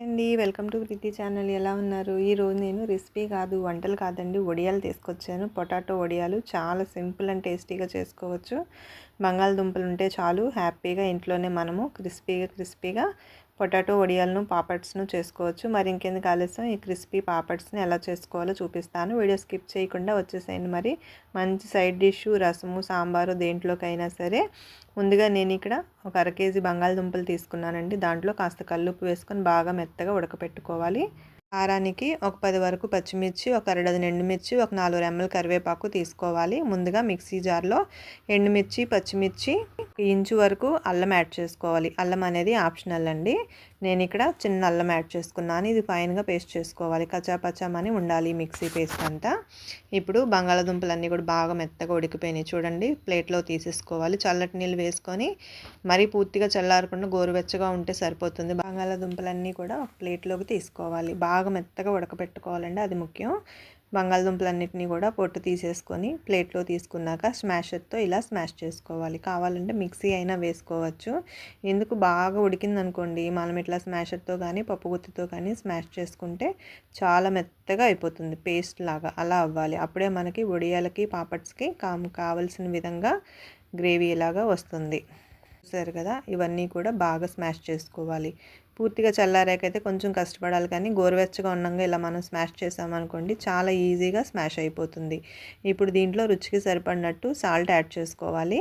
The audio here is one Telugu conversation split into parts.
అండి వెల్కమ్ టు ప్రీతి ఛానల్. ఎలా ఉన్నారు? ఈరోజు నేను రెసిపీ కాదు, వంటలు కాదండి, వడియాలు తీసుకొచ్చాను. పొటాటో వడియాలు చాలా సింపుల్ అండ్ టేస్టీగా చేసుకోవచ్చు. బంగాళదుంపలు ఉంటే చాలు, హ్యాపీగా ఇంట్లోనే మనము క్రిస్పీగా పొటాటో వడియాలను పాపడ్స్ను చేసుకోవచ్చు. మరి ఇంకెందుకు ఆలస్యం, ఈ క్రిస్పీ పాపడ్స్ని ఎలా చేసుకోవాలో చూపిస్తాను. వీడియో స్కిప్ చేయకుండా వచ్చేసేయండి. మరి మంచి సైడ్ డిష్, రసము, సాంబారు దేంట్లోకైనా సరే. ముందుగా నేను ఇక్కడ ఒక అర కేజీ బంగాళదుంపలు తీసుకున్నానండి. దాంట్లో కాస్త కల్లుప్పు వేసుకొని బాగా మెత్తగా ఉడకపెట్టుకోవాలి. కారానికి ఒక 10 వరకు పచ్చిమిర్చి, ఒక అర డజన్ ఎండుమిర్చి, ఒక 4 రెమ్మల కరివేపాకు తీసుకోవాలి. ముందుగా మిక్సీ జార్లో ఎండుమిర్చి, పచ్చిమిర్చి, 1 ఇంచు వరకు అల్లం యాడ్ చేసుకోవాలి. అల్లం అనేది ఆప్షనల్ అండి. నేను ఇక్కడ చిన్న అల్లం యాడ్ చేసుకున్నాను. ఇది ఫైన్గా పేస్ట్ చేసుకోవాలి. కచ్చాపచ్చామని ఉండాలి మిక్సీ పేస్ట్ అంతా. ఇప్పుడు బంగాళదుంపలన్నీ కూడా బాగా మెత్తగా ఉడికిపోయినాయి చూడండి. ప్లేట్లో తీసేసుకోవాలి. చల్లటి నీళ్ళు వేసుకొని మరీ పూర్తిగా చల్లారకుండా గోరువెచ్చగా ఉంటే సరిపోతుంది. బంగాళదుంపలన్నీ కూడా ఒక ప్లేట్లోకి తీసుకోవాలి. బాగా మెత్తగా ఉడకపెట్టుకోవాలండి, అది ముఖ్యం. బంగాళదుంపలన్నిటినీ కూడా పొట్టు తీసేసుకొని ప్లేట్లో తీసుకున్నాక స్మాషర్తో ఇలా స్మాష్ చేసుకోవాలి. కావాలంటే మిక్సీ అయినా వేసుకోవచ్చు. ఎందుకు బాగా ఉడికిందనుకోండి, మనం ఇట్లా స్మాషర్తో కానీ పప్పు గుత్తితో కానీ స్మాష్ చేసుకుంటే చాలా మెత్తగా అయిపోతుంది, పేస్ట్ లాగా. అలా అవ్వాలి. అప్పుడే మనకి వడియాలకి పాపడ్స్కి కావలసిన విధంగా గ్రేవీ లాగా వస్తుంది. చూసారు కదా, ఇవన్నీ కూడా బాగా స్మాష్ చేసుకోవాలి. పూర్తిగా చల్లారాకైతే కొంచెం కష్టపడాలి, కానీ గోరువెచ్చగా ఉన్నాక ఇలా మనం స్మాష్ చేసామనుకోండి చాలా ఈజీగా స్మాష్ అయిపోతుంది. ఇప్పుడు దీంట్లో రుచికి సరిపడినట్టు సాల్ట్ యాడ్ చేసుకోవాలి.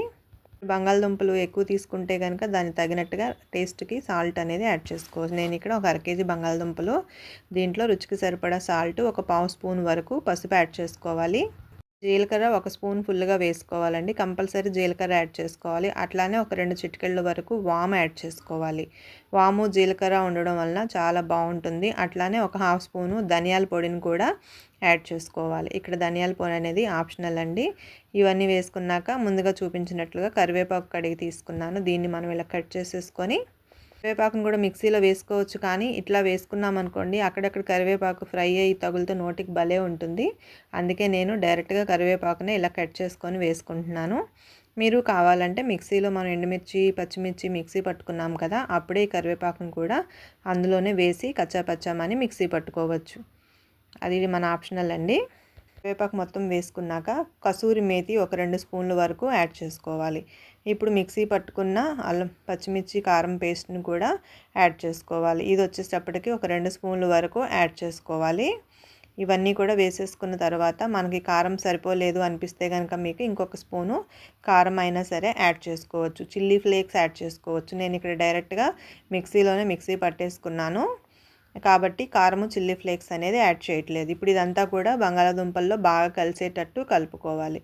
బంగాళదుంపలు ఎక్కువ తీసుకుంటే కనుక దానికి తగినట్టుగా టేస్ట్కి సాల్ట్ అనేది యాడ్ చేసుకోవాలి. నేను ఇక్కడ ఒక అర కేజీ బంగాళదుంపలు, దీంట్లో రుచికి సరిపడా సాల్ట్, ఒక పావు స్పూన్ వరకు పసుపు యాడ్ చేసుకోవాలి. జీలకర్ర ఒక స్పూన్ ఫుల్గా వేసుకోవాలండి. కంపల్సరీ జీలకర్ర యాడ్ చేసుకోవాలి. అట్లానే ఒక 2 చిటికెళ్ళ వరకు వాము యాడ్ చేసుకోవాలి. వాము జీలకర్ర ఉండడం వలన చాలా బాగుంటుంది. అట్లానే ఒక హాఫ్ స్పూను ధనియాల పొడిని కూడా యాడ్ చేసుకోవాలి. ఇక్కడ ధనియాల పొడి అనేది ఆప్షనల్ అండి. ఇవన్నీ వేసుకున్నాక ముందుగా చూపించినట్లుగా కరివేపాకు కడిగి తీసుకున్నాను. దీన్ని మనం ఇలా కట్ చేసేసుకొని, కరివేపాకును కూడా మిక్సీలో వేసుకోవచ్చు, కానీ ఇట్లా వేసుకున్నాం అనుకోండి అక్కడక్కడ కరివేపాకు ఫ్రై అయ్యి తగులుతూ నోటికి భలే ఉంటుంది. అందుకే నేను డైరెక్ట్గా కరివేపాకునే ఇలా కట్ చేసుకొని వేసుకుంటున్నాను. మీరు కావాలంటే మిక్సీలో మనం ఎండుమిర్చి, పచ్చిమిర్చి మిక్సీ పట్టుకున్నాం కదా, అప్పుడే కరివేపాకును కూడా అందులోనే వేసి కచ్చాపచ్చామని మిక్సీ పట్టుకోవచ్చు. అది మన ఆప్షనల్ అండి. కరివేపాకు మొత్తం వేసుకున్నాక కసూరి మేతి ఒక 2 స్పూన్ల వరకు యాడ్ చేసుకోవాలి. ఇప్పుడు మిక్సీ పట్టుకున్న అల్లం, పచ్చిమిర్చి, కారం పేస్ట్ని కూడా యాడ్ చేసుకోవాలి. ఇది వచ్చేటప్పటికి ఒక 2 స్పూన్ల వరకు యాడ్ చేసుకోవాలి. ఇవన్నీ కూడా వేసేసుకున్న తర్వాత మనకి కారం సరిపోలేదు అనిపిస్తే కనుక మీకు ఇంకొక స్పూను కారం అయినా సరే యాడ్ చేసుకోవచ్చు. చిల్లీ ఫ్లేక్స్ యాడ్ చేసుకోవచ్చు. నేను ఇక్కడ డైరెక్ట్గా మిక్సీ పట్టేసుకున్నాను కాబట్టి కారము, చిల్లీ ఫ్లేక్స్ అనేది యాడ్ చేయట్లేదు. ఇప్పుడు ఇదంతా కూడా బంగాళాదుంపల్లో బాగా కలిసేటట్టు కలుపుకోవాలి.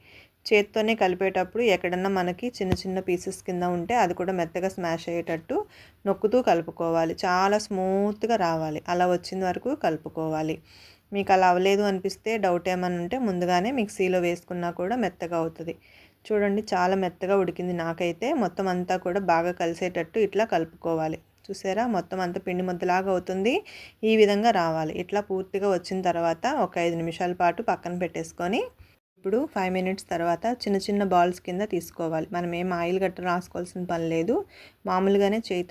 చేత్తోనే కలిపేటప్పుడు ఎక్కడన్నా మనకి చిన్న చిన్న పీసెస్ కింద ఉంటే అది కూడా మెత్తగా స్మాష్ అయ్యేటట్టు నొక్కుతూ కలుపుకోవాలి. చాలా స్మూత్గా రావాలి. అలా వచ్చిన వరకు కలుపుకోవాలి. మీకు అలా అవ్వలేదు అనిపిస్తే, డౌట్ ఏమైనా ఉంటే ముందుగానే మిక్సీలో వేసుకున్నా కూడా మెత్తగా అవుతుంది. చూడండి, చాలా మెత్తగా ఉడికింది. నాకైతే మొత్తం అంతా కూడా బాగా కలిసేటట్టు ఇట్లా కలుపుకోవాలి. చూసారా, మొత్తం అంతా పిండి ముద్దలాగా అవుతుంది. ఈ విధంగా రావాలి. ఇట్లా పూర్తిగా వచ్చిన తర్వాత ఒక 5 నిమిషాల పాటు పక్కన పెట్టేసుకొని, ఇప్పుడు 5 మినిట్స్ తర్వాత చిన్న చిన్న బాల్స్ కింద తీసుకోవాలి. మనం ఏం ఆయిల్ గట్ట రాసుకోవాల్సిన పని లేదు. మామూలుగానే చేయి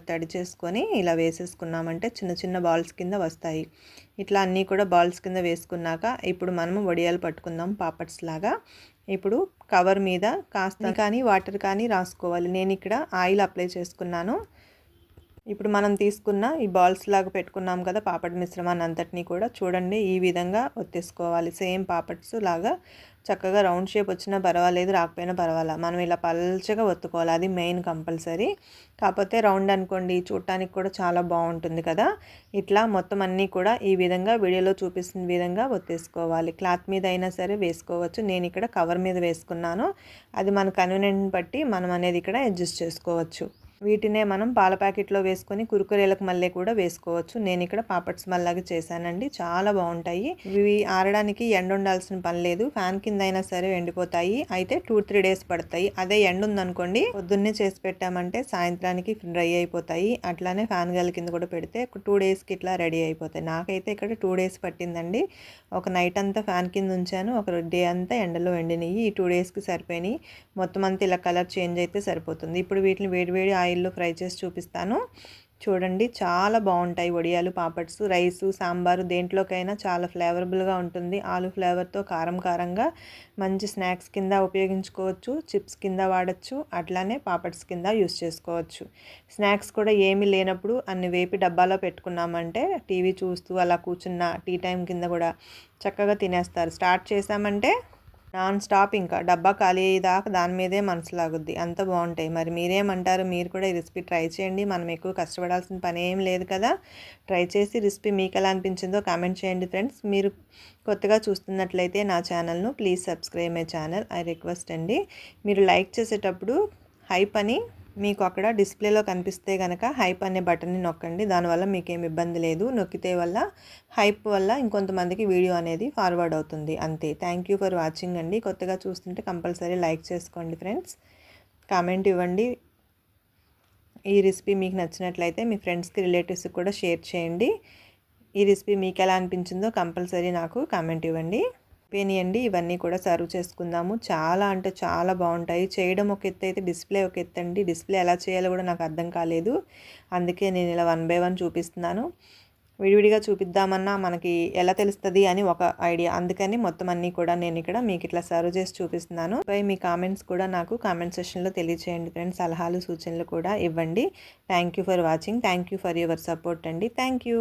తడి చేసుకొని ఇలా వేసేసుకున్నామంటే చిన్న చిన్న బాల్స్ కింద వస్తాయి. ఇట్లా అన్నీ కూడా బాల్స్ కింద వేసుకున్నాక ఇప్పుడు మనము వడియాలు పట్టుకుందాం పాపడ్స్ లాగా. ఇప్పుడు కవర్ మీద కాస్త కానీ వాటర్ కానీ రాసుకోవాలి. నేను ఇక్కడ ఆయిల్ అప్లై చేసుకున్నాను. ఇప్పుడు మనం తీసుకున్న ఈ బాల్స్ లాగా పెట్టుకున్నాం కదా పాపడ్ మిశ్రమాన్ని అంతటినీ కూడా చూడండి ఈ విధంగా ఒత్తేసుకోవాలి. సేమ్ పాపడ్స్ లాగా చక్కగా రౌండ్ షేప్ వచ్చినా పర్వాలేదు, రాకపోయినా పర్వాలేదు, మనం ఇలా పల్చగా ఒత్తుకోవాలి. అది మెయిన్ కంపల్సరీ. కాకపోతే రౌండ్ అనుకోండి చూడటానికి కూడా చాలా బాగుంటుంది కదా. ఇట్లా మొత్తం అన్నీ కూడా ఈ విధంగా వీడియోలో చూపిస్తున్న విధంగా ఒత్తేసుకోవాలి. క్లాత్ మీద అయినా సరే వేసుకోవచ్చు. నేను ఇక్కడ కవర్ మీద వేసుకున్నాను. అది మన కన్వీనియంట్ని బట్టి మనం అనేది ఇక్కడ అడ్జస్ట్ చేసుకోవచ్చు. వీటినే మనం పాల ప్యాకెట్లో వేసుకొని కురుకురేలకు మళ్ళీ కూడా వేసుకోవచ్చు. నేను ఇక్కడ పాపడ్స్ మళ్ళాగా చేశానండి. చాలా బాగుంటాయి. ఇవి ఆరడానికి ఎండ ఉండాల్సిన పని లేదు. ఫ్యాన్ కింద అయినా సరే ఎండిపోతాయి. అయితే 2-3 డేస్ పడతాయి. అదే ఎండ ఉందనుకోండి, పొద్దున్నే చేసి పెట్టామంటే సాయంత్రానికి డ్రై అయిపోతాయి. అట్లానే ఫ్యాన్ గాలి కింద కూడా పెడితే 2 డేస్కి ఇట్లా రెడీ అయిపోతాయి. నాకైతే ఇక్కడ 2 డేస్ పట్టిందండి. ఒక నైట్ అంతా ఫ్యాన్ కింద ఉంచాను, ఒక డే అంతా ఎండలో ఎండినవి. ఈ 2 డేస్కి సరిపోయినాయి. మొత్తం అంతా ఇలా కలర్ చేంజ్ అయితే సరిపోతుంది. ఇప్పుడు వీటిని వేడివేడి ఆయిల్లో ఫ్రై చేసి చూపిస్తాను. చూడండి చాలా బాగుంటాయి వడియాలు పాపడ్స్. రైసు సాంబారు దేంట్లోకైనా చాలా ఫ్లేవరబుల్గా ఉంటుంది. ఆలు ఫ్లేవర్తో కారం కారంగా మంచి స్నాక్స్ కింద ఉపయోగించుకోవచ్చు, చిప్స్ కింద వాడచ్చు, అట్లానే పాపడ్స్ కింద యూస్ చేసుకోవచ్చు. స్నాక్స్ కూడా ఏమీ లేనప్పుడు అన్ని వేపి డబ్బాలో పెట్టుకున్నామంటే టీవీ చూస్తూ అలా కూర్చున్న టీ టైం కింద కూడా చక్కగా తినేస్తారు. స్టార్ట్ చేసామంటే నాన్ స్టాప్ ఇంకా డబ్బా ఖాళీ అయ్యేదాకా దాని మీదే మనసు లాగుద్ది. అంత బాగుంటాయి. మరి మీరేమంటారు? మీరు కూడా ఈ రెసిపీ ట్రై చేయండి. మనం ఎక్కువ కష్టపడాల్సిన పని ఏం లేదు కదా. ట్రై చేసి రెసిపీ మీకు ఎలా అనిపించిందో కామెంట్ చేయండి ఫ్రెండ్స్. మీరు కొత్తగా చూస్తున్నట్లయితే నా ఛానల్ను please subscribe my channel. I request అండి. మీరు లైక్ చేసేటప్పుడు హైప్ అని మీకు అక్కడ డిస్ప్లేలో కనిపిస్తే కనుక హైప్ అనే బటన్ని నొక్కండి. దానివల్ల మీకేం ఇబ్బంది లేదు. నొక్కితే వల్ల హైప్ వల్ల ఇంకొంతమందికి వీడియో అనేది ఫార్వర్డ్ అవుతుంది. అంతే. థ్యాంక్ యూ ఫర్ వాచింగ్ అండి. కొత్తగా చూస్తుంటే కంపల్సరీ లైక్ చేసుకోండి ఫ్రెండ్స్. కామెంట్ ఇవ్వండి. ఈ రెసిపీ మీకు నచ్చినట్లయితే మీ ఫ్రెండ్స్కి రిలేటివ్స్కి కూడా షేర్ చేయండి. ఈ రెసిపీ మీకు ఎలా అనిపించిందో కంపల్సరీ నాకు కామెంట్ ఇవ్వండి. అయిపోయినాయండి. ఇవన్నీ కూడా సర్వ్ చేసుకుందాము. చాలా అంటే చాలా బాగుంటాయి. చేయడం ఒక ఎత్తు అయితే డిస్ప్లే ఒక ఎత్తు అండి. డిస్ప్లే ఎలా చేయాలో కూడా నాకు అర్థం కాలేదు. అందుకే నేను ఇలా 1 బై 1 చూపిస్తున్నాను. విడివిడిగా చూపిద్దామన్నా మనకి ఎలా తెలుస్తుంది అని ఒక ఐడియా. అందుకని మొత్తం అన్నీ కూడా నేను ఇక్కడ మీకు ఇట్లా సర్వ్ చేసి చూపిస్తున్నాను. పై మీ కామెంట్స్ కూడా నాకు కామెంట్ సెక్షన్లో తెలియచేయండి ఫ్రెండ్స్. సలహాలు సూచనలు కూడా ఇవ్వండి. Thank you for watching. Thank you for your support అండి. Thank you.